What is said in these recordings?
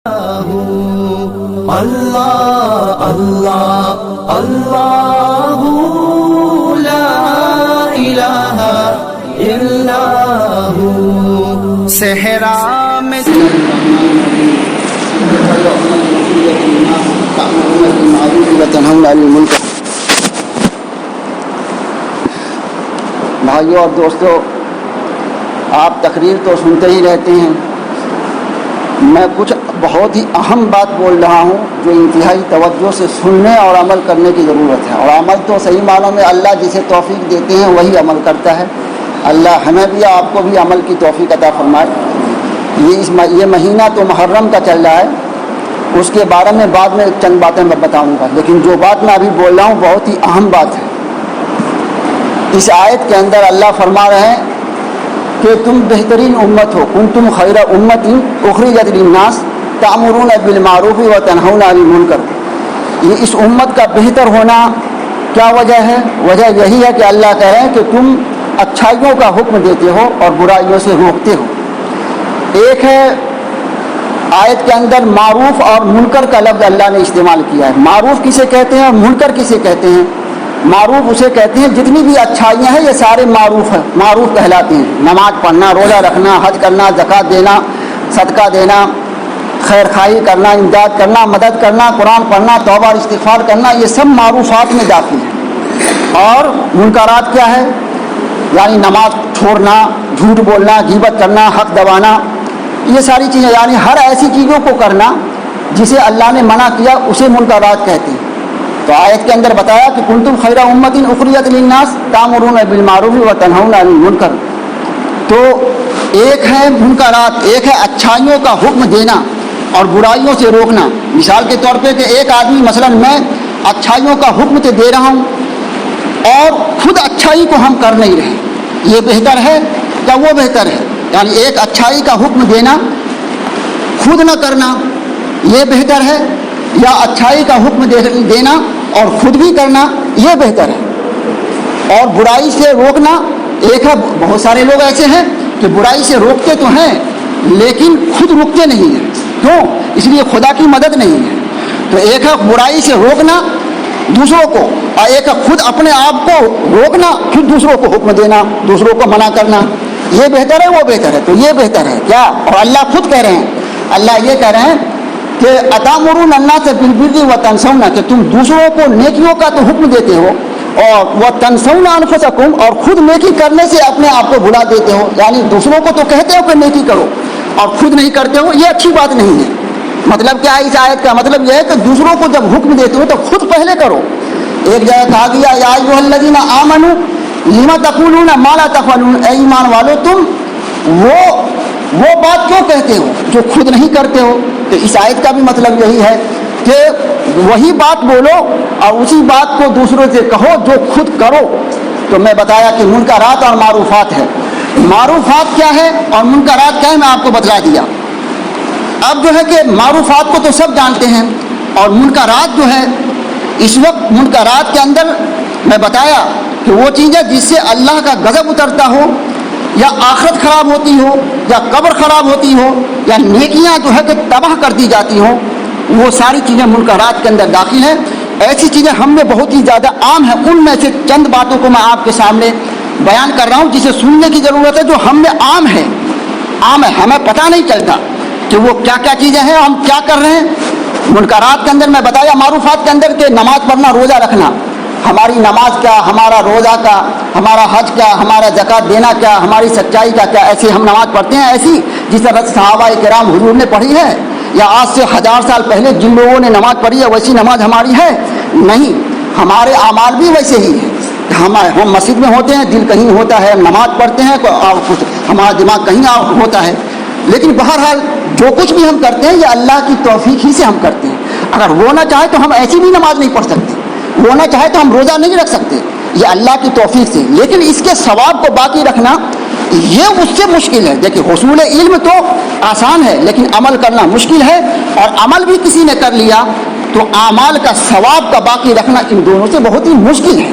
اللہ اللہ اللہ لا الہ الا ہو صحرا میں بھائیوں اور دوستوں، آپ تقریر تو سنتے ہی رہتے ہیں، میں کچھ بہت ہی اہم بات بول رہا ہوں جو انتہائی توجہ سے سننے اور عمل کرنے کی ضرورت ہے۔ اور عمل تو صحیح معنوں میں اللہ جسے توفیق دیتے ہیں وہی عمل کرتا ہے۔ اللہ ہمیں بھی آپ کو بھی عمل کی توفیق عطا فرمائے۔ یہ مہینہ تو محرم کا چل رہا ہے، اس کے بارے میں بعد میں چند باتیں میں بتاؤں گا، لیکن جو بات میں ابھی بول رہا ہوں بہت ہی اہم بات ہے۔ اس آیت کے اندر اللہ فرما رہے ہیں کہ تم بہترین امت ہو، کنتم خیر امت اخرجت للناس تأمرون بالمعروف وتنہون عن المنکر۔ یہ اس امت کا بہتر ہونا کیا وجہ ہے؟ وجہ یہی ہے کہ اللہ کہہ رہے ہیں کہ تم اچھائیوں کا حکم دیتے ہو اور برائیوں سے روکتے ہو۔ ایک ہے آیت کے اندر معروف اور منکر کا لفظ اللہ نے استعمال کیا ہے۔ معروف کسے کہتے ہیں اور منکر کسے کہتے ہیں؟ معروف اسے کہتے ہیں جتنی بھی اچھائیاں ہیں یہ سارے معروف ہیں، معروف کہلاتے ہیں۔ نماز پڑھنا، روزہ رکھنا، حج کرنا، زکوٰۃ دینا، صدقہ دینا، خیر خواہی کرنا، امداد کرنا، مدد کرنا، قرآن پڑھنا، توبہ اور استغفار کرنا، یہ سب معروفات میں داخل ہیں۔ اور منکرات کیا ہے؟ یعنی نماز چھوڑنا، جھوٹ بولنا، غیبت کرنا، حق دبانا، یہ ساری چیزیں، یعنی ہر ایسی چیزوں کو کرنا جسے اللہ نے منع کیا اسے منکرات کہتے ہیں۔ تو آیت کے اندر بتایا کہ کنتم خیر امت اخرجت للناس تأمرون بالمعروف وتنہون عن المنکر۔ تو ایک ہے منکرات، ایک ہے اچھائیوں کا حکم دینا اور برائیوں سے روکنا۔ مثال کے طور پہ کہ ایک آدمی مثلا میں اچھائیوں کا حکم تو دے رہا ہوں اور خود اچھائی کو ہم کر نہیں رہے، یہ بہتر ہے یا وہ بہتر ہے؟ یعنی ایک اچھائی کا حکم دینا، خود نہ کرنا، یہ بہتر ہے یا اچھائی کا حکم دینا اور خود بھی کرنا، یہ بہتر ہے؟ اور برائی سے روکنا، ایک ہے بہت سارے لوگ ایسے ہیں کہ برائی سے روکتے تو ہیں لیکن خود رکتے نہیں ہیں، کیوں؟ اس لیے خدا کی مدد نہیں ہے۔ تو ایک ہے برائی سے روکنا دوسروں کو، اور ایک ہے خود اپنے آپ کو روکنا، پھر دوسروں کو حکم دینا، دوسروں کو منع کرنا، یہ بہتر ہے وہ بہتر ہے؟ تو یہ بہتر ہے کیا؟ اور اللہ خود کہہ رہے ہیں، اللہ یہ کہہ رہے ہیں کہ اتامرون الناس بالبر وتنسون، کہ تم دوسروں کو نیکیوں کا تو حکم دیتے ہو اور وتنسون انفسکم، اور خود نیکی کرنے سے اپنے آپ کو بھلا دیتے ہو۔ یعنی دوسروں کو تو کہتے ہو کہ نیکی کرو اور خود نہیں کرتے ہو، یہ اچھی بات نہیں ہے۔ مطلب کیا ہے اس آیت کا؟ مطلب یہ ہے کہ دوسروں کو جب حکم دیتے ہو تو خود پہلے کرو۔ ایک جگہ کہا گیا یا ایھا الذین آمنوا لم تقولون ما لا تفعلون، اے ایمان والو تم وہ بات کیوں کہتے ہو جو خود نہیں کرتے ہو؟ تو اس آیت کا بھی مطلب یہی ہے کہ وہی بات بولو اور اسی بات کو دوسروں سے کہو جو خود کرو۔ تو میں بتایا کہ منکرات اور معروفات ہے۔ معروفات کیا ہے اور منکرات کیا ہے میں آپ کو بتلا دیا۔ اب جو ہے کہ معروفات کو تو سب جانتے ہیں، اور منکرات جو ہے اس وقت منکرات کے اندر میں بتایا کہ وہ چیزیں جس سے اللہ کا غضب اترتا ہو، یا آخرت خراب ہوتی ہو، یا قبر خراب ہوتی ہو، یا نیکیاں جو ہے کہ تباہ کر دی جاتی ہوں، وہ ساری چیزیں منکرات کے اندر داخل ہیں۔ ایسی چیزیں ہم میں بہت ہی زیادہ عام ہیں، ان میں سے چند باتوں کو میں آپ کے سامنے بیان کر رہا ہوں جسے سننے کی ضرورت ہے، جو ہم میں عام ہے، ہمیں پتہ نہیں چلتا کہ وہ کیا کیا چیزیں ہیں، ہم کیا کر رہے ہیں۔ منکرات کے اندر میں بتایا، معروفات کے اندر کہ نماز پڑھنا، روزہ رکھنا، ہماری نماز کیا، ہمارا روزہ کا، ہمارا حج کیا، ہمارا زکوٰۃ دینا کیا، ہماری سچائی کا کیا؟ ایسے ہم نماز پڑھتے ہیں ایسی جس طرح صحابہ کرام حضور نے پڑھی ہے، یا آج سے 1000 سال پہلے جن لوگوں نے نماز پڑھی ہے ویسی نماز ہماری ہے؟ نہیں، ہمارے اعمال بھی ویسے ہی ہیں۔ ہم مسجد میں ہوتے ہیں، دل کہیں ہوتا ہے، نماز پڑھتے ہیں اور ہمارا دماغ کہیں اور ہوتا ہے، لیکن بہرحال جو کچھ بھی ہم کرتے ہیں یہ اللہ کی توفیق ہی سے ہم کرتے ہیں۔ اگر وہ نہ چاہے تو ہم ایسی بھی نماز نہیں پڑھ سکتے، وہ نہ چاہے تو ہم روزہ نہیں رکھ سکتے، یہ اللہ کی توفیق سے۔ لیکن اس کے ثواب کو باقی رکھنا یہ اس سے مشکل ہے۔ دیکھیں، حصول علم تو آسان ہے لیکن عمل کرنا مشکل ہے، اور عمل بھی کسی نے کر لیا تو اعمال کا ثواب کا باقی رکھنا ان دونوں سے بہت ہی مشکل ہے۔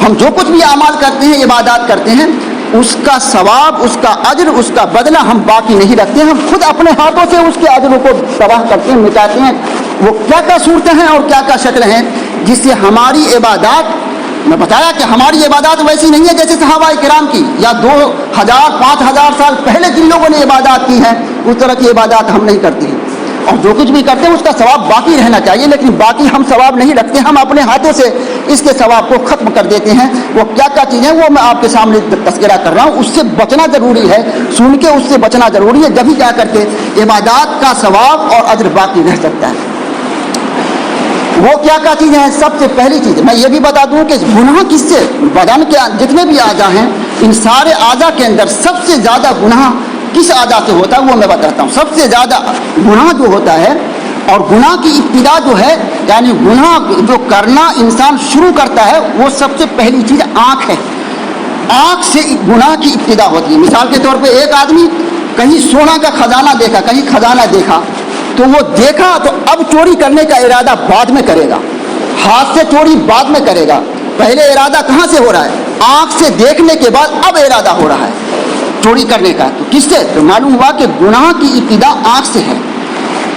ہم جو کچھ بھی اعمال کرتے ہیں، عبادات کرتے ہیں، اس کا ثواب، اس کا اجر، اس کا بدلہ ہم باقی نہیں رکھتے، ہم خود اپنے ہاتھوں سے اس کے اجروں کو تباہ کرتے ہیں، مٹاتے ہیں۔ وہ کیا کیا صورتیں ہیں اور کیا کیا شکل ہیں جس سے ہماری عبادات، میں بتایا کہ ہماری عبادات ویسی نہیں ہے جیسے صحابہ کرام کی یا 2000 5000 سال پہلے جن لوگوں نے عبادات کی ہیں، اس طرح کی عبادات ہم نہیں کرتے ہیں، اور جو کچھ بھی کرتے ہیں اس کا ثواب باقی رہنا چاہیے، لیکن باقی ہم ثواب نہیں رکھتے، ہم اپنے ہاتھوں سے اس کے ثواب کو ختم کر دیتے ہیں۔ وہ کیا کیا چیزیں وہ میں آپ کے سامنے تذکرہ کر رہا ہوں، اس سے بچنا ضروری ہے، سن کے اس سے بچنا ضروری ہے، جبھی کیا کر کے عبادات کا ثواب اور اجر باقی رہ سکتا ہے۔ وہ کیا کیا چیزیں ہیں؟ سب سے پہلی چیز میں یہ بھی بتا دوں کہ گناہ کس سے، بدن کے جتنے بھی اعضاء ہیں ان سارے اعضاء کے اندر سب سے زیادہ گناہ کس اعضاء سے ہوتا ہے وہ میں بتاتا ہوں۔ سب سے زیادہ گناہ جو ہوتا ہے، اور گناہ کی ابتدا جو ہے، یعنی گناہ جو کرنا انسان شروع کرتا ہے، وہ سب سے پہلی چیز آنکھ ہے۔ آنکھ سے گناہ کی ابتدا ہوتی ہے۔ مثال کے طور پہ ایک آدمی کہیں سونا کا خزانہ دیکھا، کہیں خزانہ دیکھا تو وہ دیکھا تو اب چوری کرنے کا ارادہ بعد میں کرے گا، ہاتھ سے چوری بعد میں کرے گا، پہلے ارادہ کہاں سے ہو رہا ہے؟ آنکھ سے دیکھنے کے بعد اب ارادہ ہو رہا ہے چوری کرنے کا۔ تو کس سے؟ تو معلوم ہوا کہ گناہ کی ابتدا آنکھ سے ہے،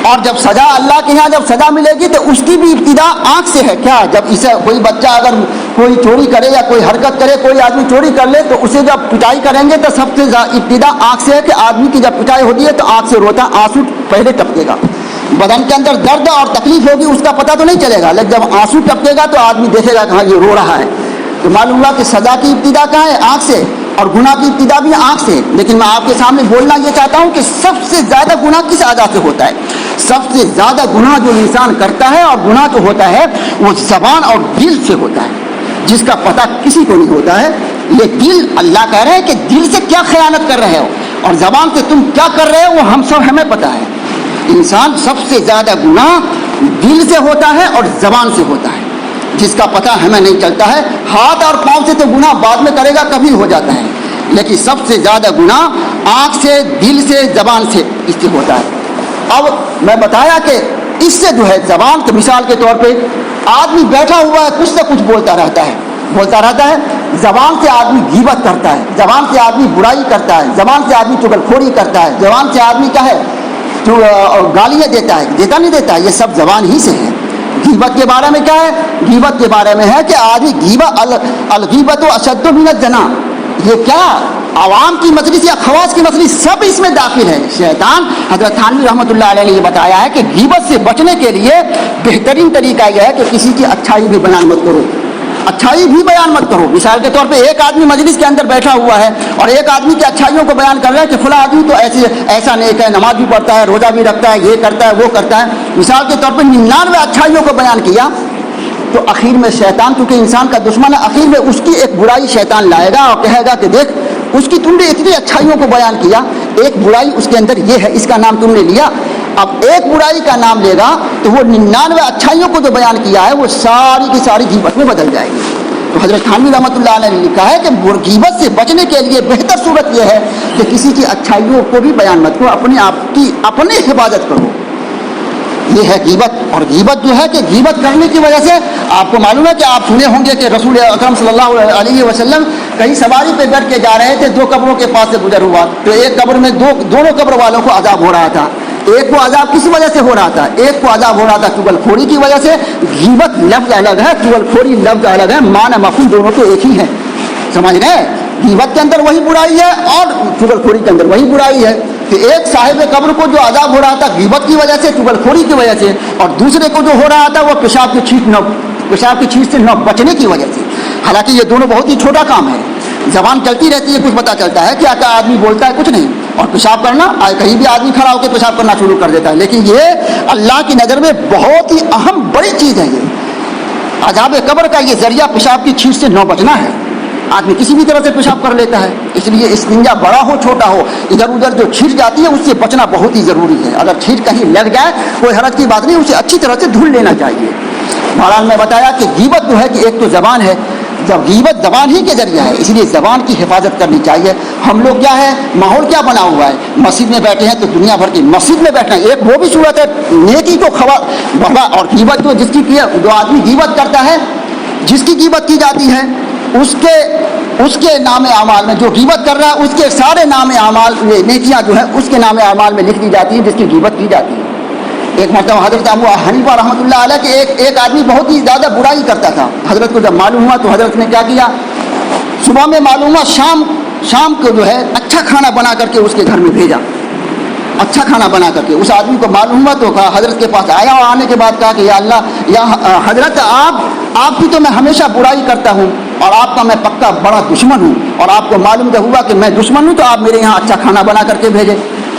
اور جب سزا اللہ کے یہاں جب سزا ملے گی تو اس کی بھی ابتدا آنکھ سے ہے۔ کیا؟ جب اسے کوئی بچہ اگر کوئی چوری کرے یا کوئی حرکت کرے، کوئی آدمی چوری کر لے تو اسے جب پٹائی کریں گے تو سب سے ابتدا آنکھ سے ہے، کہ آدمی کی جب پٹائی ہوتی ہے تو آنکھ سے روتا، آنسو پہلے ٹپکے گا۔ بدن کے اندر درد اور تکلیف ہوگی اس کا پتہ تو نہیں چلے گا، لیکن جب آنسو ٹپکے گا تو آدمی دیکھے گا کہ ہاں یہ رو رہا ہے۔ تو معلوم ہوا کہ سزا کی ابتدا کہاں ہے؟ آنکھ سے، اور گناہ کی ابتدا بھی آنکھ سے۔ لیکن میں آپ کے سامنے بولنا یہ چاہتا ہوں کہ سب سے زیادہ گناہ کس اعضاء سے ہوتا ہے؟ سب سے زیادہ گناہ جو انسان کرتا ہے اور گناہ جو ہوتا ہے وہ زبان اور دل سے ہوتا ہے، جس کا پتہ کسی کو نہیں ہوتا ہے۔ یہ دل، اللہ کہہ رہے ہیں کہ دل سے کیا خیانت کر رہے ہو، اور زبان سے تم کیا کر رہے ہو وہ ہمیں پتہ ہے۔ انسان سب سے زیادہ گناہ دل سے ہوتا ہے اور زبان سے ہوتا ہے، جس کا پتہ ہمیں نہیں چلتا ہے۔ ہاتھ اور پاؤں سے تو گناہ بعد میں کرے گا، کبھی ہو جاتا ہے، لیکن سب سے زیادہ گناہ آنکھ سے، دل سے، زبان سے اس سے ہوتا ہے۔ اب میں بتایا کہ اس سے جو ہے زبان، تو مثال کے طور پہ آدمی بیٹھا ہوا ہے کچھ سے کچھ بولتا رہتا ہے، زبان سے آدمی غیبت کرتا ہے، زبان سے آدمی برائی کرتا ہے، زبان سے آدمی چغلخوری کرتا ہے، زبان سے آدمی کیا ہے جو گالیاں دیتا ہے، دیتا نہیں دیتا، یہ سب زبان ہی سے ہے۔ غیبت کے بارے میں کیا ہے؟ غیبت کے بارے میں ہے کہ آدمی الغیبت اشد من الزنا، یہ کیا عوام کی مجلس یا خواص کی مجلس سب اس میں داخل ہے۔ شیطان حضرت تھانوی رحمۃ اللہ علیہ نے یہ بتایا ہے کہ غیبت سے بچنے کے لیے بہترین طریقہ یہ ہے کہ کسی کی اچھائی بھی بیان مت کرو، اچھائی بھی بیان مت کرو۔ مثال کے طور پہ ایک آدمی مجلس کے اندر بیٹھا ہوا ہے اور ایک آدمی کی اچھائیوں کو بیان کر رہا ہے کہ فلاں آدمی تو ایسا نیک ہے، نماز بھی پڑھتا ہے، روزہ بھی رکھتا ہے، یہ کرتا ہے، وہ کرتا ہے۔ مثال کے طور پہ 99 اچھائیوں کو بیان کیا تو اخیر میں شیطان، کیونکہ انسان کا دشمن ہے، اخیر میں اس کی ایک برائی شیطان لائے گا اور کہے گا کہ دیکھ اس کی تم نے اتنی اچھائیوں کو بیان کیا، ایک برائی اس کے اندر یہ ہے، اس کا نام تم نے لیا۔ اب ایک برائی کا نام لے گا تو وہ 99 اچھائیوں کو جو بیان کیا ہے وہ ساری کی ساری غیبت میں بدل جائے گی۔ تو حضرت تھانوی رحمۃ اللہ علیہ نے لکھا ہے کہ غیبت سے بچنے کے لیے بہتر صورت یہ ہے کہ کسی کی اچھائیوں کو بھی بیان مت کرو، اپنے آپ کی اپنے حفاظت کرو۔ یہ ہے غیبت۔ اور غیبت جو ہے کہ غیبت کرنے کی وجہ سے آپ کو معلوم ہے کہ آپ سنے ہوں گے کہ رسول اکرم صلی اللہ علیہ وسلم کہیں سواری پہ بیٹھ کے جا رہے تھے، 2 قبروں کے پاس سے گزر ہوا تو ایک قبر میں دونوں قبر والوں کو عذاب ہو رہا تھا۔ ایک کو عذاب کس وجہ سے ہو رہا تھا؟ ایک کو عذاب ہو رہا تھا چغلخوری کی وجہ سے۔ غیبت لفظ الگ ہے، چغلخوری لفظ الگ ہے، معنی مفہوم دونوں تو ایک ہی ہے، سمجھ رہے ہیں؟ غیبت کے اندر وہی برائی ہے اور چغلخوری کے اندر وہی برائی ہے۔ کہ ایک صاحب قبر کو جو عذاب ہو رہا تھا غیبت کی وجہ سے، چغلخوری کی وجہ سے، اور دوسرے کو جو ہو رہا تھا وہ پیشاب کی چھینٹ سے نہ بچنے کی وجہ سے۔ حالانکہ یہ دونوں بہت ہی چھوٹا کام ہے، زبان چلتی رہتی ہے، کچھ پتہ چلتا ہے، کیا آدمی بولتا ہے، کچھ نہیں، اور پیشاب کرنا کہیں بھی آدمی کھڑا ہو کے پیشاب کرنا شروع کر دیتا ہے، لیکن یہ اللہ کی نظر میں بہت ہی اہم بڑی چیز ہے۔ یہ عذاب قبر کا یہ ذریعہ پیشاب کی چھینٹ سے نہ بچنا ہے۔ آدمی کسی بھی طرح سے پیشاب کر لیتا ہے، اس لیے استنجا بڑا ہو چھوٹا ہو، ادھر ادھر جو چھینٹ جاتی ہے اس سے بچنا بہت ہی ضروری ہے۔ اگر چھینٹ کہیں لگ جائے کوئی حرج کی بات نہیں، اسے اچھی طرح سے دھل لینا چاہیے۔ بہرحال میں بتایا کہ غیبت جو ہے کہ ایک تو زبان ہے، جب غیبت زبان ہی کے ذریعہ ہے، اس لیے زبان کی حفاظت کرنی چاہیے۔ ہم لوگ کیا ہے، ماحول کیا بنا ہوا ہے، مسجد میں بیٹھے ہیں تو دنیا بھر کی مسجد میں بیٹھنا ایک وہ بھی صورت ہے نیکی کو بڑھا، اور غیبت جو آدمی غیبت کرتا ہے، جس کی غیبت کی جاتی ہے اس کے نام اعمال میں، جو غیبت کر رہا ہے اس کے سارے نام اعمال نیکیاں جو ہے اس کے نام اعمال میں لکھ دی جاتی ہیں جس کی غیبت کی جاتی ہے۔ ایک مرتبہ حضرت ابو حنیفہ رحمۃ اللہ علیہ کے ایک آدمی بہت ہی زیادہ برائی کرتا تھا۔ حضرت کو جب معلوم ہوا تو حضرت نے کیا کیا، صبح میں معلوم ہوا، شام کو جو ہے اچھا کھانا بنا کر کے اس کے گھر میں بھیجا، اچھا کھانا بنا کر کے۔ اس آدمی کو معلوم ہوا تو کہا، حضرت کے پاس آیا اور آنے کے بعد کہا کہ یا اللہ، یا حضرت آپ کی تو میں ہمیشہ برائی کرتا ہوں اور آپ کا میں پکا بڑا دشمن ہوں، اور آپ کو معلوم جب ہوا کہ میں دشمن ہوں تو آپ میرے یہاں اچھا کھانا بنا کر کے بھیجے۔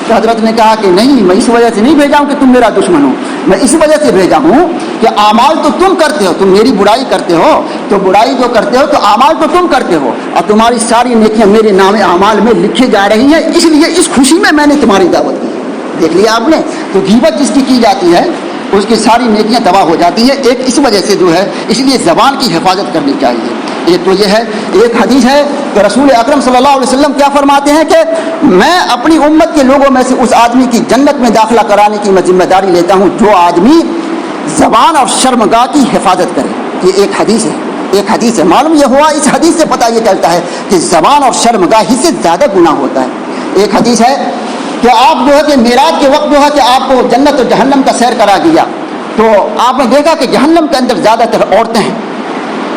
تو حضرت نے کہا کہ نہیں، میں اس وجہ سے نہیں بھیجا ہوں کہ تم میرا دشمن ہو، میں اس وجہ سے بھیجا ہوں کہ اعمال تو تم کرتے ہو، تم میری برائی کرتے ہو تو برائی جو کرتے ہو تو اعمال تو تم کرتے ہو، اور تمہاری ساری نیکیاں میرے نام اعمال میں لکھی جا رہی ہیں، اس لیے اس خوشی میں نے تمہاری دعوت دی۔ دیکھ لیا آپ نے، تو غیبت جس کی جاتی ہے اس کی ساری نیکیاں تباہ ہو جاتی ہے۔ ایک اس وجہ سے جو ہے، اس لیے زبان کی حفاظت کرنی چاہیے۔ ایک تو یہ ہے، ایک حدیث ہے کہ رسول اکرم صلی اللہ علیہ وسلم کیا فرماتے ہیں کہ میں اپنی امت کے لوگوں میں سے اس آدمی کی جنت میں داخلہ کرانے کی میں ذمہ داری لیتا ہوں جو آدمی زبان اور شرمگاہ کی حفاظت کرے۔ یہ ایک حدیث ہے، ایک حدیث ہے۔ معلوم یہ ہوا، اس حدیث سے پتہ یہ چلتا ہے کہ زبان اور شرمگاہ ہی سے زیادہ گناہ ہوتا ہے۔ ایک حدیث ہے کہ آپ جو ہے کہ معراج کے وقت جو ہے کہ آپ کو جنت اور جہنم کا سیر کرا دیا، تو آپ نے دیکھا کہ جہنم کے اندر زیادہ تر عورتیں ہیں۔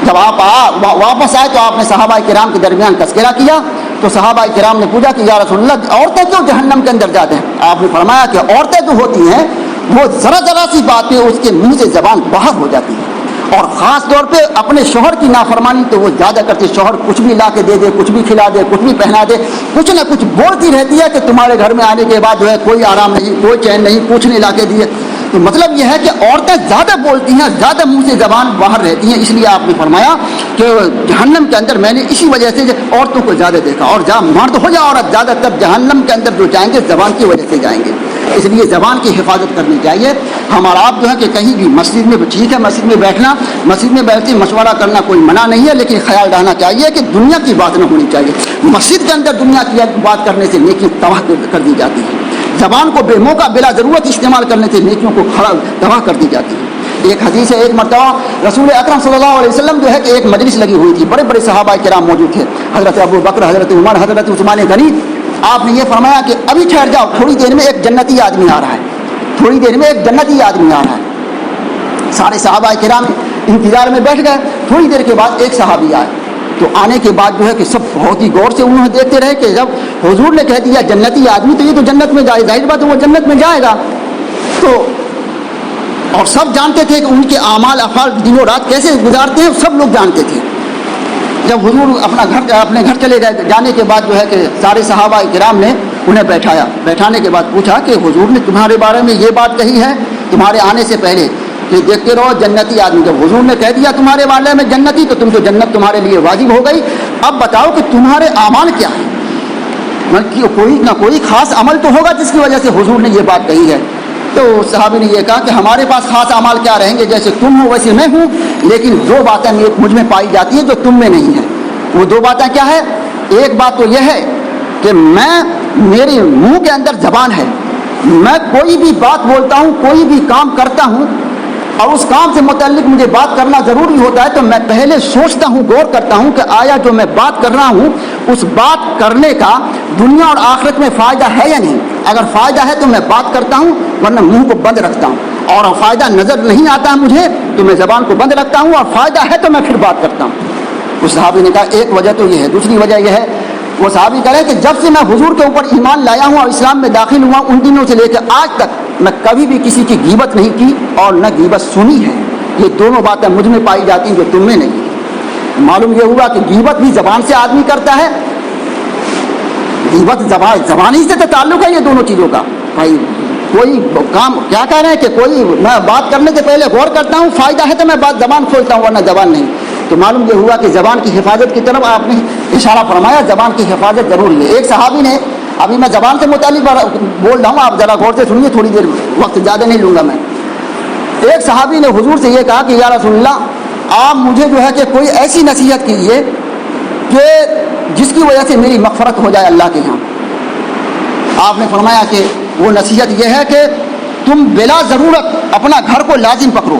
جب آپ واپس آئے تو آپ نے صحابہ کرام کے درمیان تذکرہ کیا، تو صحابہ کرام نے پوچھا کہ یا رسول اللہ، عورتیں کیوں جہنم کے اندر جاتے ہیں؟ آپ نے فرمایا کہ عورتیں جو ہوتی ہیں وہ ذرا سی بات پہ اس کے منہ سے زبان باہر ہو جاتی ہے، اور خاص طور پہ اپنے شوہر کی نافرمانی تو وہ زیادہ کرتی۔ شوہر کچھ بھی لا کے دے دے، کچھ بھی کھلا دے، کچھ بھی پہنا دے، کچھ نہ کچھ بولتی رہتی ہے کہ تمہارے گھر میں آنے کے بعد جو ہے کوئی آرام نہیں، کوئی چین نہیں، کچھ نہیں لا کے دیے۔ تو مطلب یہ ہے کہ عورتیں زیادہ بولتی ہیں، زیادہ منہ سے زبان باہر رہتی ہیں، اس لیے آپ نے فرمایا کہ جہنم کے اندر میں نے اسی وجہ سے عورتوں کو زیادہ دیکھا، اور جہاں مرد ہو یا عورت، زیادہ تر جہنم کے اندر جو جائیں گے زبان کی وجہ سے جائیں گے۔ اس لیے زبان کی حفاظت کرنی چاہیے۔ ہمارا آپ جو ہے کہ کہیں بھی مسجد میں، ٹھیک ہے مسجد میں بیٹھنا، مسجد میں بیٹھتے مشورہ کرنا کوئی منع نہیں ہے، لیکن خیال رہنا چاہیے کہ دنیا کی بات نہ ہونی چاہیے۔ مسجد کے اندر دنیا کی بات کرنے سے نیکی تباہ کر دی جاتی ہے۔ زبان کو بے موقع بلا ضرورت استعمال کرنے سے نیکیوں کو تباہ کر دی جاتی ہے۔ ایک حدیث ہے، ایک مرتبہ رسول اکرم صلی اللہ علیہ وسلم جو ہے کہ ایک مجلس لگی ہوئی تھی، بڑے بڑے صحابہ کرام موجود تھے، حضرت ابو بکر، حضرت عمر، حضرت عثمان غنی۔ آپ نے یہ فرمایا کہ ابھی ٹھہر جاؤ، تھوڑی دیر میں ایک جنتی آدمی آ رہا ہے، تھوڑی دیر میں ایک جنتی آدمی آ رہا ہے۔ سارے صحابہ کرام انتظار میں بیٹھ گئے۔ تھوڑی دیر کے بعد ایک صحابی آئے، تو آنے کے بعد جو ہے کہ سب بہت ہی غور سے انہوں نے دیکھتے رہے کہ جب حضور نے کہہ دیا جنتی آدمی تو یہ تو جنت میں جائے، ظاہر بات ہے وہ جنت میں جائے گا۔ تو اور سب جانتے تھے کہ ان کے اعمال افعال دن و رات کیسے گزارتے ہیں، سب لوگ جانتے تھے۔ جب حضور اپنے گھر چلے گئے، جانے کے بعد جو ہے کہ سارے صحابہ کرام نے انہیں بیٹھایا، بیٹھانے کے بعد پوچھا کہ حضور نے تمہارے بارے میں یہ بات کہی ہے تمہارے آنے سے پہلے کہ دیکھتے رہو جنتی آدمی، جب حضور نے کہہ دیا تمہارے بارے میں جنتی تو تم تو جنت تمہارے لیے واجب ہو گئی، اب بتاؤ کہ تمہارے اعمال کیا ہیں؟ کوئی نہ کوئی خاص عمل تو ہوگا جس کی وجہ سے حضور نے یہ بات کہی ہے۔ تو صحابی نے یہ کہا کہ ہمارے پاس خاص اعمال کیا رہیں گے، جیسے تم ہو ویسے میں ہوں، لیکن دو باتیں مجھ میں پائی جاتی ہیں جو تم میں نہیں ہیں۔ وہ دو باتیں کیا ہے؟ ایک بات تو یہ ہے کہ میرے منہ کے اندر زبان ہے، میں کوئی بھی بات بولتا ہوں، کوئی بھی کام کرتا ہوں، اور اس کام سے متعلق مجھے بات کرنا ضروری ہوتا ہے تو میں پہلے سوچتا ہوں، غور کرتا ہوں کہ آیا جو میں بات کر رہا ہوں اس بات کرنے کا دنیا اور آخرت میں فائدہ ہے یا نہیں۔ اگر فائدہ ہے تو میں بات کرتا ہوں، ورنہ منہ کو بند رکھتا ہوں، اور فائدہ نظر نہیں آتا ہے مجھے تو میں زبان کو بند رکھتا ہوں، اور فائدہ ہے تو میں پھر بات کرتا ہوں۔ اس صحابی نے کہا ایک وجہ تو یہ ہے، دوسری وجہ یہ ہے، وہ صحابی کہہ رہے کہ جب سے میں حضور کے اوپر ایمان لایا ہوں اور اسلام میں داخل ہوا ان دنوں سے لے کے آج تک میں کبھی بھی کسی کی غیبت نہیں کی اور نہ غیبت سنی ہے۔ یہ دونوں باتیں مجھ میں پائی جاتی ہیں جو تم میں نہیں۔ معلوم یہ ہوا کہ غیبت بھی زبان سے آدمی کرتا ہے، غیبت زبانی سے تو تعلق ہے یہ دونوں چیزوں کا۔ بھائی کوئی کام کیا کہہ رہے ہیں کہ کوئی میں بات کرنے سے پہلے غور کرتا ہوں، فائدہ ہے تو میں بات زبان کھولتا ہوں ورنہ زبان نہیں۔ تو معلوم یہ ہوا کہ زبان کی حفاظت کی طرف آپ نے اشارہ فرمایا، زبان کی حفاظت ضروری ہے۔ ایک صحابی نے، ابھی میں زبان سے متعلق بول رہا ہوں، آپ ذرا غور سے سنیے، تھوڑی دیر وقت زیادہ نہیں لوں گا میں۔ ایک صحابی نے حضور سے یہ کہا کہ یا رسول اللہ آپ مجھے جو ہے کہ کوئی ایسی نصیحت کیجیے کہ جس کی وجہ سے میری مغفرت ہو جائے اللہ کے یہاں۔ آپ نے فرمایا کہ وہ نصیحت یہ ہے کہ تم بلا ضرورت اپنا گھر کو لازم پکڑو،